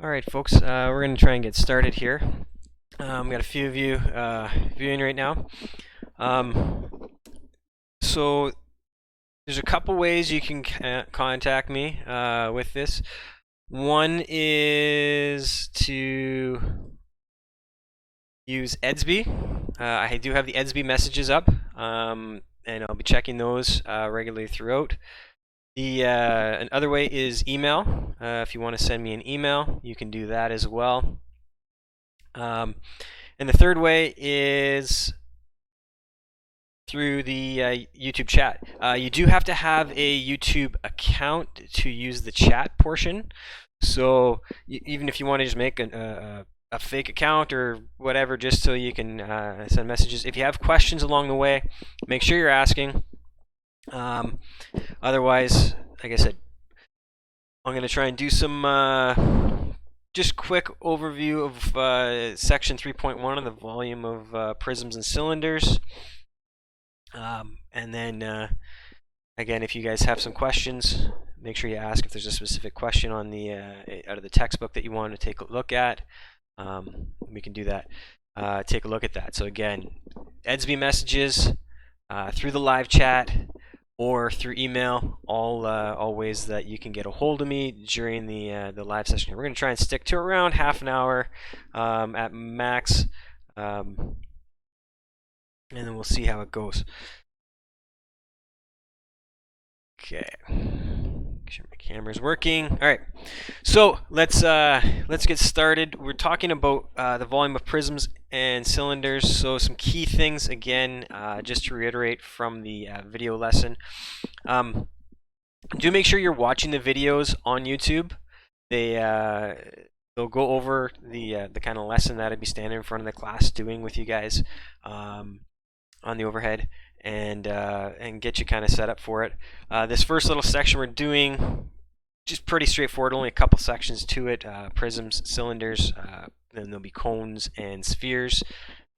Alright folks, we're going to try and get started here. We got a few of you viewing right now. So there's a couple ways you can contact me with this. One is to use Edsby. I do have the Edsby messages up, and I'll be checking those regularly throughout. Another way is email. If you want to send me an email, you can do that as well. And the third way is through the YouTube chat. You do have to have a YouTube account to use the chat portion. So even if you want to just make a fake account or whatever, just so you can send messages. If you have questions along the way, make sure you're asking. Otherwise, like I said, I'm going to try and do some just quick overview of section 3.1 of the volume of Prisms and Cylinders. And then, again, if you guys have some questions, make sure you ask if there's a specific question on the out of the textbook that you want to take a look at. We can do that. Take a look at that. So again, Edsby messages through the live chat or through email, all ways that you can get a hold of me during the live session. We're going to try and stick to around half an hour at max, and then we'll see how it goes. Okay, make sure my camera's working. All right, so let's get started. We're talking about the volume of prisms and cylinders. So some key things again, just to reiterate from the video lesson. Do make sure you're watching the videos on YouTube. They'll go over the kind of lesson that I'd be standing in front of the class doing with you guys on the overhead, and get you kind of set up for it. This first little section we're doing just pretty straightforward, only a couple sections to it. Prisms, cylinders, then there'll be cones and spheres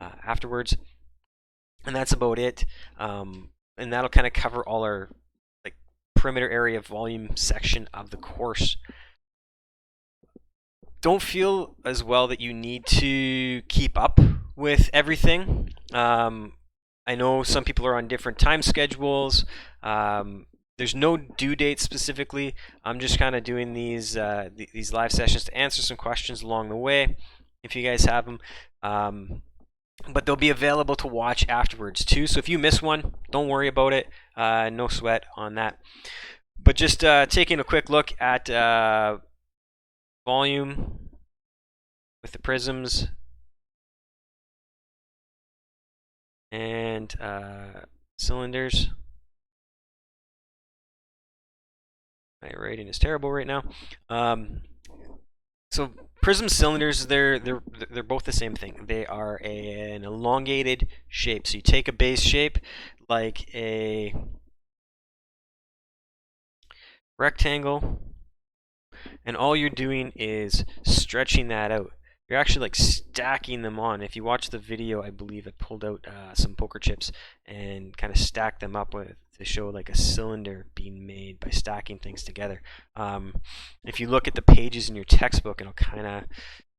afterwards, and that's about it. And that'll kind of cover all our perimeter area volume section of the course. Don't feel as well that you need to keep up with everything. I know some people are on different time schedules. There's no due date specifically. I'm just kind of doing these live sessions to answer some questions along the way, if you guys have them. But they'll be available to watch afterwards too. So if you miss one, don't worry about it. No sweat on that. But just taking a quick look at volume with the prisms and cylinders. My writing is terrible right now. So prism cylinders, they're both the same thing. They are an elongated shape. So you take a base shape like a rectangle, and all you're doing is stretching that out. You're actually like stacking them on. If you watch the video, I believe I pulled out some poker chips and kind of stacked them up to show like a cylinder being made by stacking things together. If you look at the pages in your textbook, and I'll kind of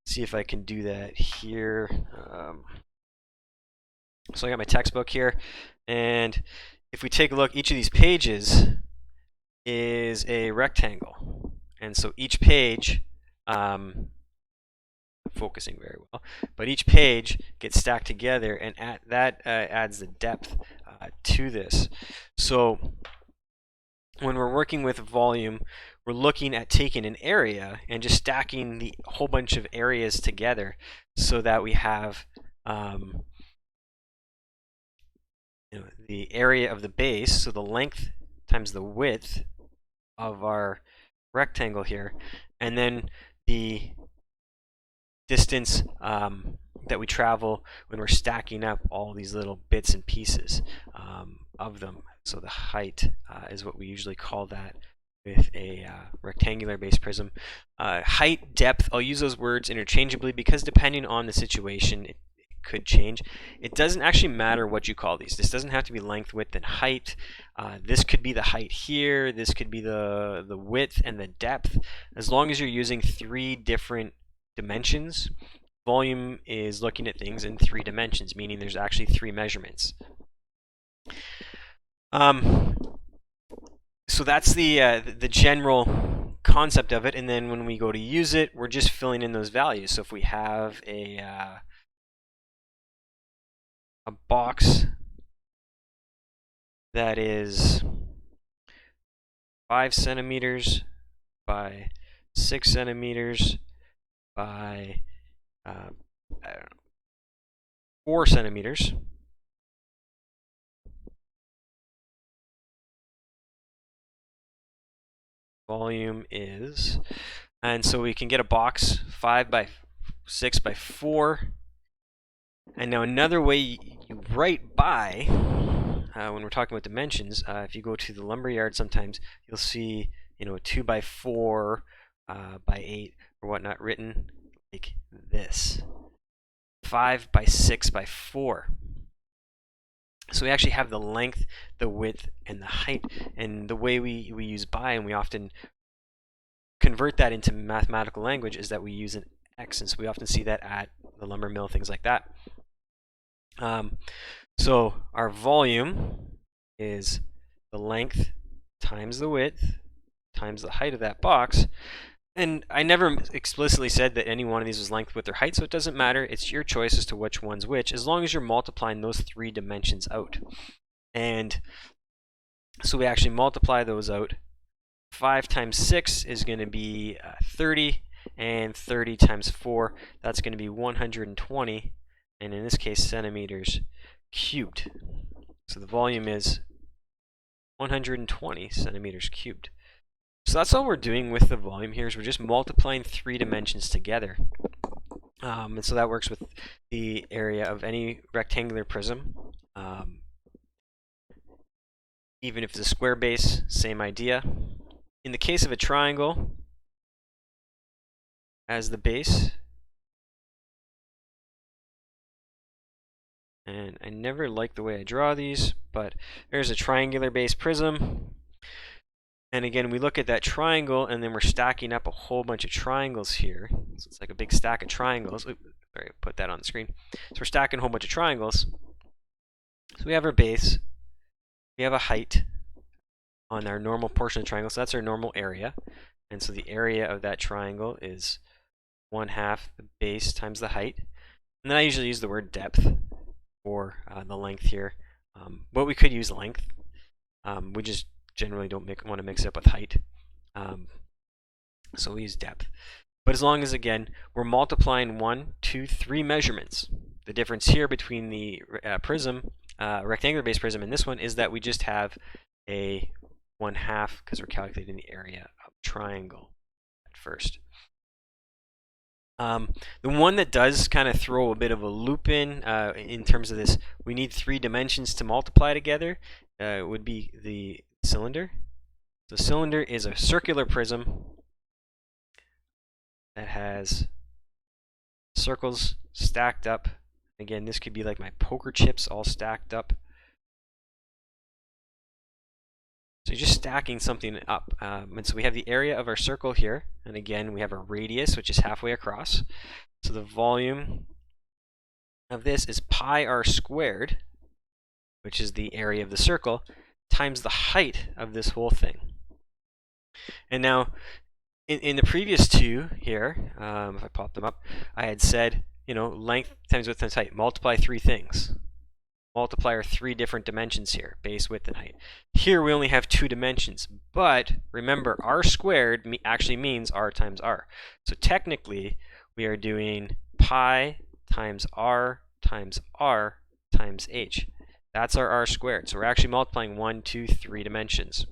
see if I can do that here. So I got my textbook here, and if we take a look, each of these pages is a rectangle, and so each page, focusing very well, but each page gets stacked together, and that adds the depth to this. So when we're working with volume, we're looking at taking an area and just stacking the whole bunch of areas together so that we have the area of the base, so the length times the width of our rectangle here, and then the distance that we travel when we're stacking up all these little bits and pieces of them. So the height is what we usually call that with a rectangular base prism. Height, depth, I'll use those words interchangeably because depending on the situation, it could change. It doesn't actually matter what you call these. This doesn't have to be length, width, and height. This could be the height here. This could be the width and the depth. As long as you're using 3 different dimensions, volume is looking at things in 3 dimensions, meaning there's actually 3 measurements. So that's the general concept of it, and then when we go to use it, we're just filling in those values. So if we have a box that is 5 centimeters by 6 centimeters by 4 centimeters, volume is, and so we can get a box 5 by 6 by 4. And now another way you write by, when we're talking about dimensions, if you go to the lumberyard, sometimes you'll see, you know, 2 by 4 by 8 or whatnot written like this, 5 by 6 by 4. So we actually have the length, the width, and the height. And the way we use by, and we often convert that into mathematical language, is that we use an X. And so we often see that at the lumber mill, things like that. So our volume is the length times the width times the height of that box. And I never explicitly said that any one of these was length, width, or height, so it doesn't matter. It's your choice as to which one's which, as long as you're multiplying those 3 dimensions out. And so we actually multiply those out. 5 times 6 is going to be 30, and 30 times 4, that's going to be 120, and in this case, centimeters cubed. So the volume is 120 centimeters cubed. So that's all we're doing with the volume here, is we're just multiplying 3 dimensions together. And so that works with the area of any rectangular prism. Even if it's a square base, same idea. In the case of a triangle as the base, and I never like the way I draw these, but there's a triangular base prism. And again, we look at that triangle, and then we're stacking up a whole bunch of triangles here. So it's like a big stack of triangles. Oops, sorry, put that on the screen. So we're stacking a whole bunch of triangles. So we have our base. We have a height on our normal portion of the triangle. So that's our normal area. And so the area of that triangle is 1/2 the base times the height. And then I usually use the word depth for the length here. But we could use length. We just generally don't want to mix it up with height. So we use depth. But as long as, again, we're multiplying 1, 2, 3 measurements. The difference here between the rectangular base prism and this one is that we just have a 1/2 because we're calculating the area of the triangle at first. The one that does kind of throw a bit of a loop in terms of this, we need 3 dimensions to multiply together, would be the cylinder. The cylinder is a circular prism that has circles stacked up. Again, this could be like my poker chips all stacked up. So you're just stacking something up. And so we have the area of our circle here. And again, we have a radius, which is halfway across. So the volume of this is pi r squared, which is the area of the circle, times the height of this whole thing. And now, in the previous 2 here, if I pop them up, I had said, you know, length times width times height, multiply 3 things. Multiply our 3 different dimensions here, base, width, and height. Here we only have 2 dimensions, but remember, r squared actually means r times r. So technically, we are doing pi times r times h. That's our r squared. So we're actually multiplying 1, 2, 3 dimensions.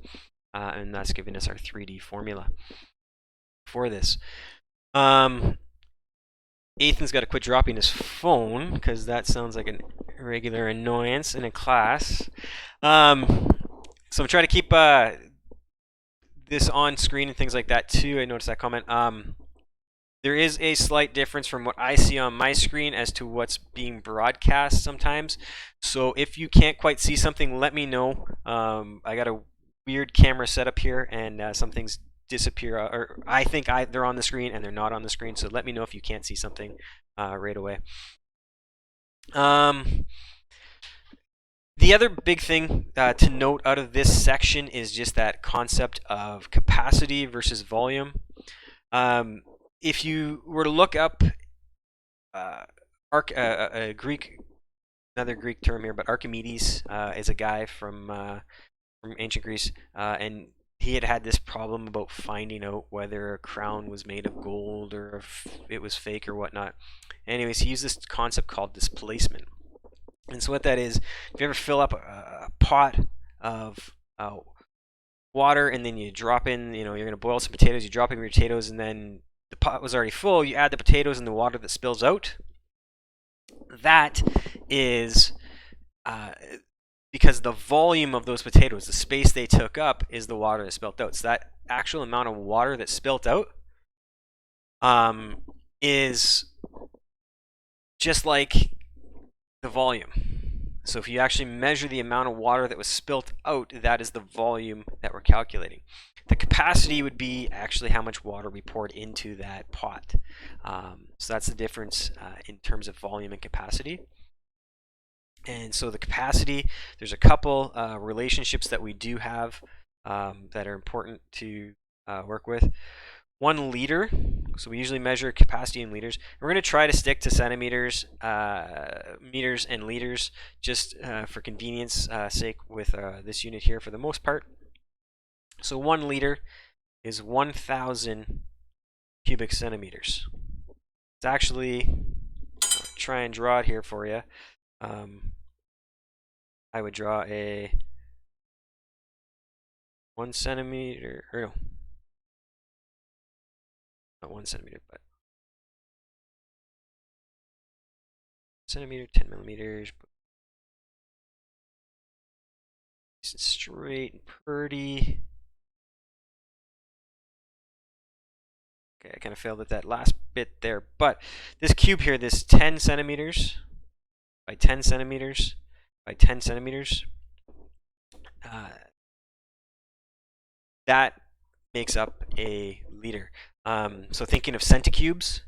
And that's giving us our 3D formula for this. Ethan's got to quit dropping his phone because that sounds like a regular annoyance in a class. So I'm trying to keep this on screen and things like that too. I noticed that comment. There is a slight difference from what I see on my screen as to what's being broadcast sometimes. So if you can't quite see something, let me know. I got a weird camera setup here, and some things disappear, or I think they're on the screen and they're not on the screen. So let me know if you can't see something right away. The other big thing to note out of this section is just that concept of capacity versus volume. If you were to look up another Greek term here, but Archimedes is a guy from ancient Greece, and he had this problem about finding out whether a crown was made of gold or if it was fake or whatnot. Anyways, he used this concept called displacement. And so what that is, if you ever fill up a pot of water and then you drop in, you're going to boil some potatoes, you drop in your potatoes, and then the pot was already full, you add the potatoes and the water that spills out. That is because the volume of those potatoes, the space they took up, is the water that spilt out. So that actual amount of water that spilt out is just like the volume. So if you actually measure the amount of water that was spilt out, that is the volume that we're calculating. The capacity would be actually how much water we poured into that pot. So that's the difference in terms of volume and capacity. And so the capacity, there's a couple relationships that we do have that are important to work with. 1 liter, so we usually measure capacity in liters. We're going to try to stick to centimeters, meters, and liters just for convenience sake with this unit here for the most part. So 1 liter is 1,000 cubic centimeters. It's actually, I'll try and draw it here for you. I would draw a 1 centimeter, or no, not 1 centimeter, but centimeter, 10 millimeters. Nice and straight and pretty. Okay, I kind of failed at that last bit there, but this cube here, this 10 centimeters by 10 centimeters by 10 centimeters, that makes up a liter. So thinking of centicubes,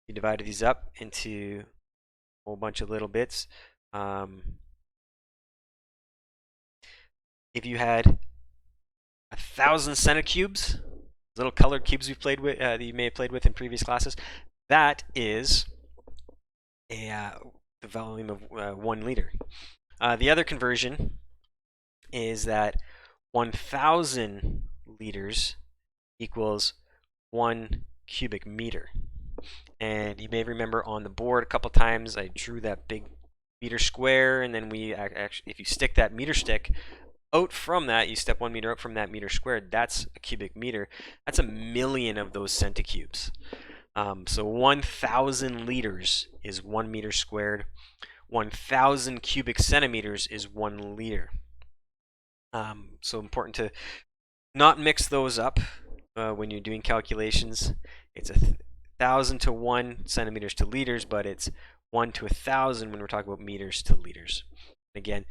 you divided these up into a whole bunch of little bits. If you had 1,000 centicubes, little colored cubes we've played with, that you may have played with in previous classes, that is the volume of 1 liter. The other conversion is that 1,000 liters equals 1 cubic meter. And you may remember on the board a couple times I drew that big meter square, and then we actually, if you stick that meter stick out from that, you step 1 meter out from that meter squared, that's a cubic meter. That's 1,000,000 of those centicubes. So 1,000 liters is 1 meter squared. 1,000 cubic centimeters is 1 liter. So important to not mix those up when you're doing calculations. It's 1,000 to 1 centimeters to liters, but it's 1 to 1,000 when we're talking about meters to liters. Again,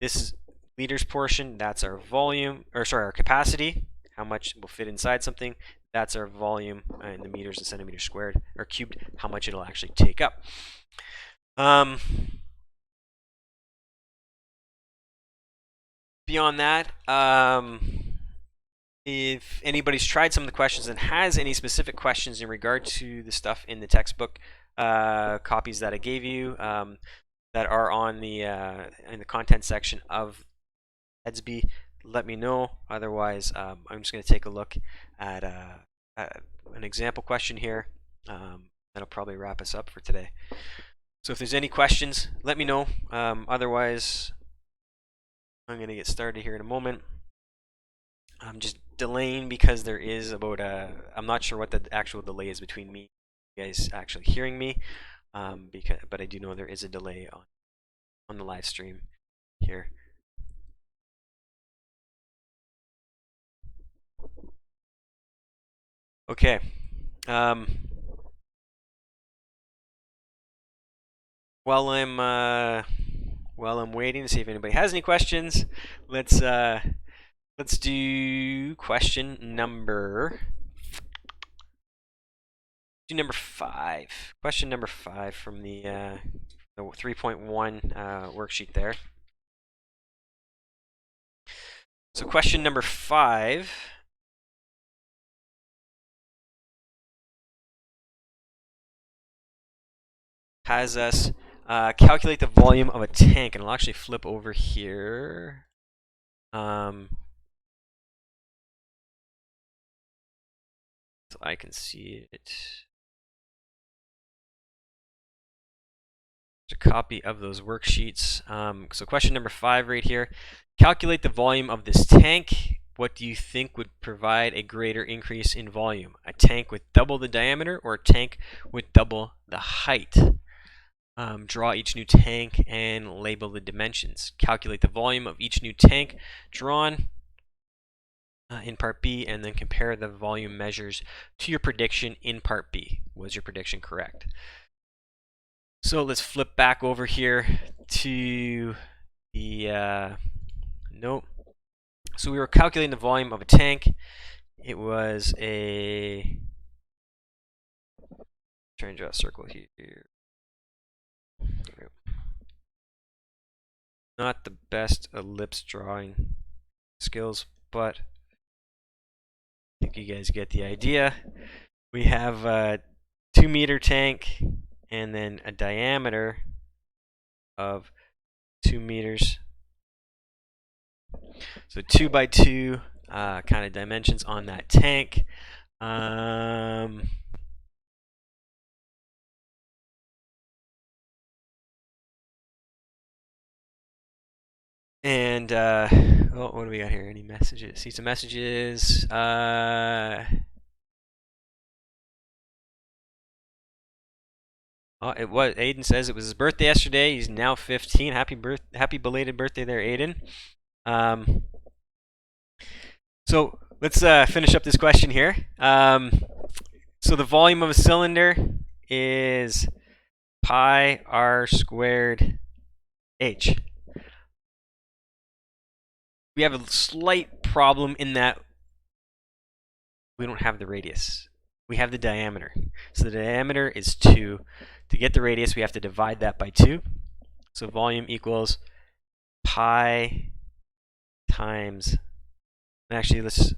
this is liters portion, that's our volume, or sorry, our capacity, how much will fit inside something. That's our volume in the meters and centimeters squared, or cubed, how much it'll actually take up. Beyond that, if anybody's tried some of the questions and has any specific questions in regard to the stuff in the textbook copies that I gave you that are on the in the content section of Edsby, let me know. Otherwise, I'm just going to take a look at an example question here. That'll probably wrap us up for today. So if there's any questions, let me know. Otherwise, I'm going to get started here in a moment. I'm just delaying because there is about I'm not sure what the actual delay is between me and you guys actually hearing me, but I do know there is a delay on the live stream here. Okay. while I'm waiting to see if anybody has any questions, let's do question number 5. Question number 5 from the 3.1 worksheet there. So question number 5 has us calculate the volume of a tank, and I'll actually flip over here. So I can see it. There's a copy of those worksheets. So question number 5 right here. Calculate the volume of this tank. What do you think would provide a greater increase in volume? A tank with double the diameter or a tank with double the height? Draw each new tank and label the dimensions. Calculate the volume of each new tank drawn in part B, and then compare the volume measures to your prediction in part B. Was your prediction correct? So let's flip back over here to the note. So we were calculating the volume of a tank. It was a, trying to draw a circle here. Not the best ellipse drawing skills, but I think you guys get the idea. We have a 2-meter tank and then a diameter of 2 meters. So 2 by 2 kind of dimensions on that tank. And oh, what do we got here? Any messages? See some messages. Oh, it was. Aiden says it was his birthday yesterday. He's now 15. Happy belated birthday there, Aiden. So let's finish up this question here. So the volume of a cylinder is pi r squared h. We have a slight problem in that we don't have the radius. We have the diameter. So the diameter is 2. To get the radius, we have to divide that by 2. So volume equals pi times, actually let's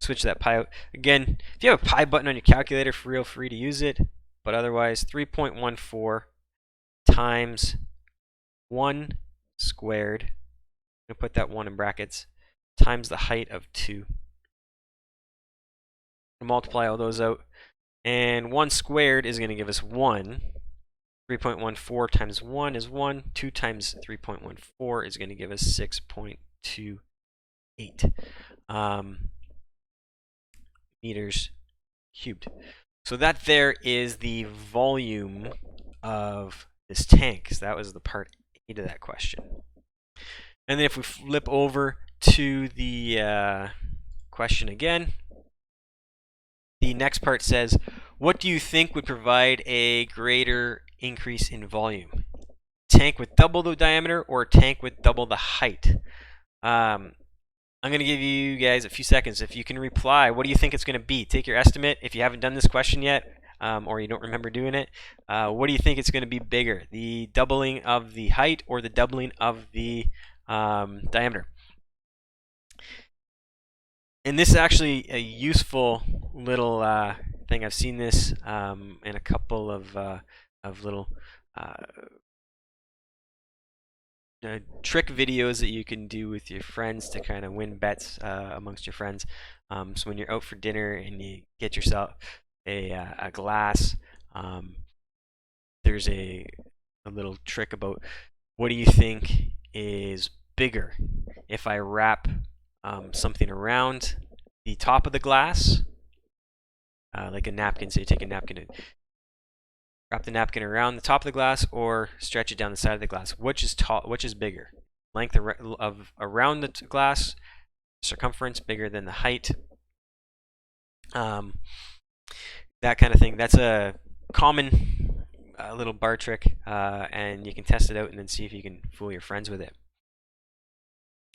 switch that pi out. Again, if you have a pi button on your calculator, feel free to use it, but otherwise 3.14 times 1 squared, I'm going to put that 1 in brackets, times the height of 2. Multiply all those out, and 1 squared is going to give us 1. 3.14 times 1 is 1. 2 times 3.14 is going to give us 6.28 meters cubed. So that there is the volume of this tank. So that was the part A to that question. And then if we flip over to the question again, the next part says, what do you think would provide a greater increase in volume? Tank with double the diameter or a tank with double the height? I'm going to give you guys a few seconds. If you can reply, what do you think it's going to be? Take your estimate. If you haven't done this question yet, or you don't remember doing it, what do you think it's going to be bigger? The doubling of the height or the doubling of the diameter? And this is actually a useful little thing. I've seen this in a couple of little trick videos that you can do with your friends to kind of win bets amongst your friends. So when you're out for dinner and you get yourself a glass, there's a little trick about what do you think is bigger if I wrap something around the top of the glass, like a napkin. So you take a napkin and wrap the napkin around the top of the glass, or stretch it down the side of the glass. Which is tall? Which is bigger? Length of around the glass, circumference bigger than the height. That kind of thing. That's a common little bar trick, and you can test it out and then see if you can fool your friends with it.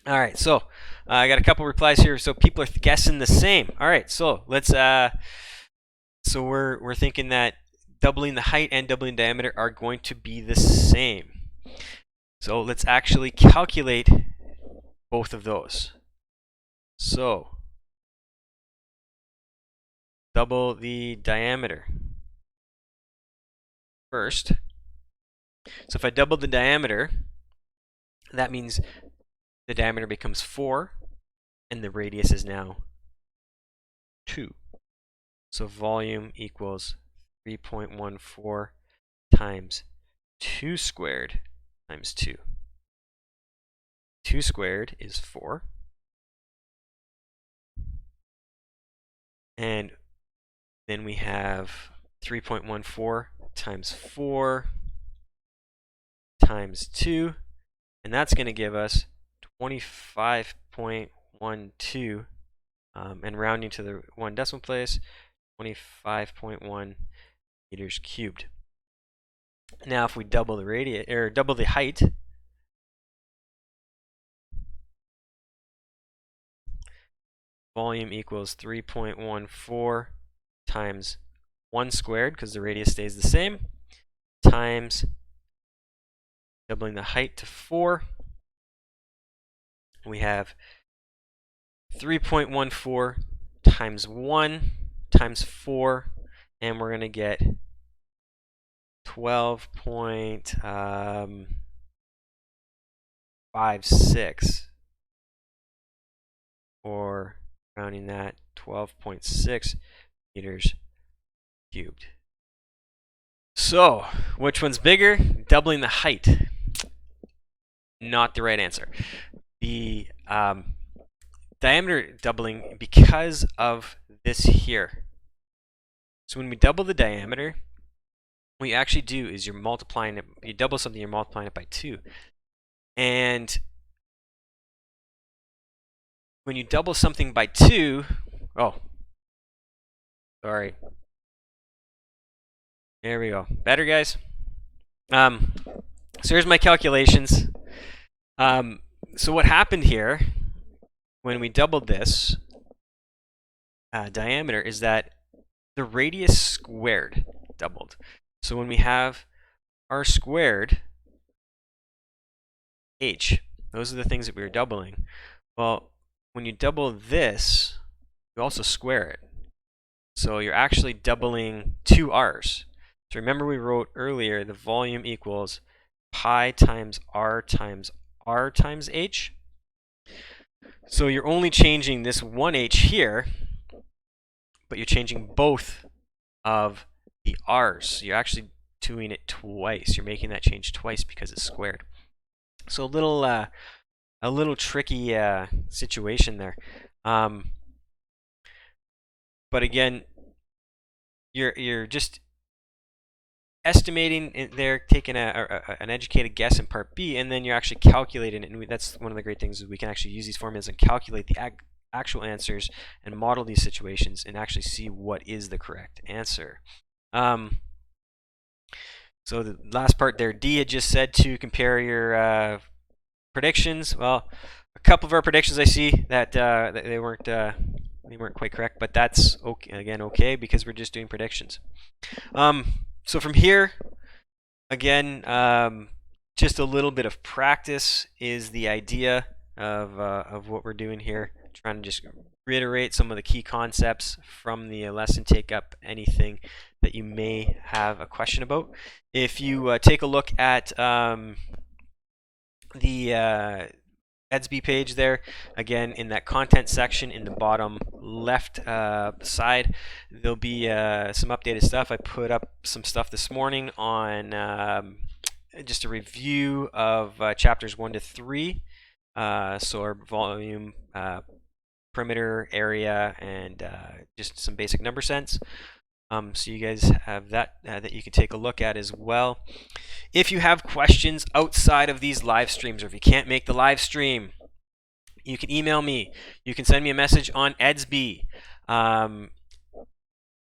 All right, so I got a couple replies here. So people are guessing the same. All right, so let's. So we're thinking that doubling the height and doubling the diameter are going to be the same. So let's actually calculate both of those. So double the diameter first. So if I double the diameter, that means the diameter becomes 4, and the radius is now 2. So volume equals 3.14 times 2 squared times 2. 2 squared is 4. And then we have 3.14 times 4 times 2. And that's going to give us 25.12. And rounding to the 1 decimal place, 25.1 meters cubed. Now, if we double the radius or double the height, volume equals 3.14 times 1 squared, because the radius stays the same, times doubling the height to 4. We have 3.14 times 1 times 4, and we're going to get 12.56, or rounding that, 12.6 meters cubed. So, which one's bigger? Doubling the height. Not the right answer. The diameter doubling because of this here. So when we double the diameter, what you actually do is you're multiplying it. You double something, you're multiplying it by 2. And when you double something by 2, oh, sorry. There we go. Better, guys? So here's my calculations. So what happened here when we doubled this diameter is that the radius squared doubled. So when we have r squared h, those are the things that we were doubling. Well, when you double this, you also square it. So you're actually doubling 2 r's. So remember we wrote earlier the volume equals pi times r times h. So you're only changing this 1h here, but you're changing both of the r's. You're actually doing it twice. You're making that change twice because it's squared. So a little tricky situation there. But again, you're just estimating there, taking an educated guess in part B, and then you're actually calculating it. And that's one of the great things is we can actually use these formulas and calculate the actual answers and model these situations and actually see what is the correct answer. So the last part there, D had just said to compare your predictions. Well, a couple of our predictions I see that they weren't quite correct, but that's okay. Again, okay, because we're just doing predictions. So from here, again, just a little bit of practice is the idea of what we're doing here. Trying to just reiterate some of the key concepts from the lesson, take up anything that you may have a question about. If you take a look at the EDSB page there, again, in that content section in the bottom left side, there'll be some updated stuff. I put up some stuff this morning on just a review of chapters 1 to 3, so our volume, perimeter, area, and just some basic number sense. So you guys have that that you can take a look at as well. If you have questions outside of these live streams, or if you can't make the live stream, you can email me. You can send me a message on EDSB.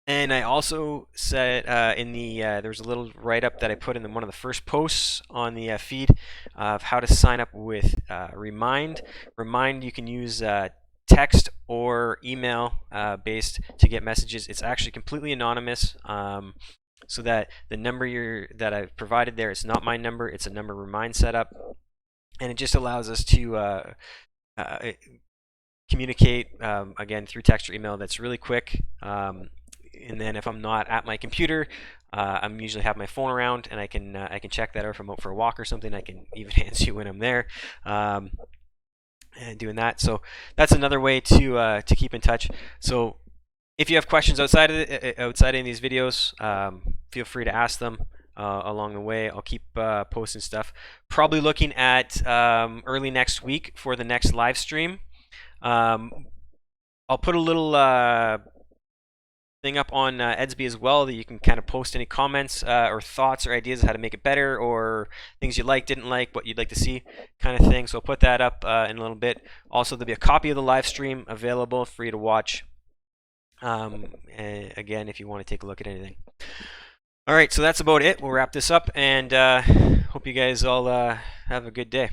And I also said in the there's a little write-up that I put in one of the first posts on the feed of how to sign up with Remind. Remind, you can use text or email based to get messages. It's actually completely anonymous, so that the number that I've provided there, it's not my number. It's a number Remind setup, and it just allows us to communicate again through text or email. That's really quick. And then if I'm not at my computer, I'm usually have my phone around, and I can check that, or if I'm out for a walk or something, I can even answer you when I'm there, and doing that. So that's another way to keep in touch. So if you have questions outside of these videos, feel free to ask them along the way. I'll keep posting stuff. Probably looking at early next week for the next live stream. I'll put a little thing up on Edsby as well, that you can kind of post any comments or thoughts or ideas of how to make it better, or things you like, didn't like, what you'd like to see, kind of thing. So I'll put that up in a little bit. Also, there'll be a copy of the live stream available for you to watch. Again, if you want to take a look at anything. All right, so that's about it. We'll wrap this up, and hope you guys all have a good day.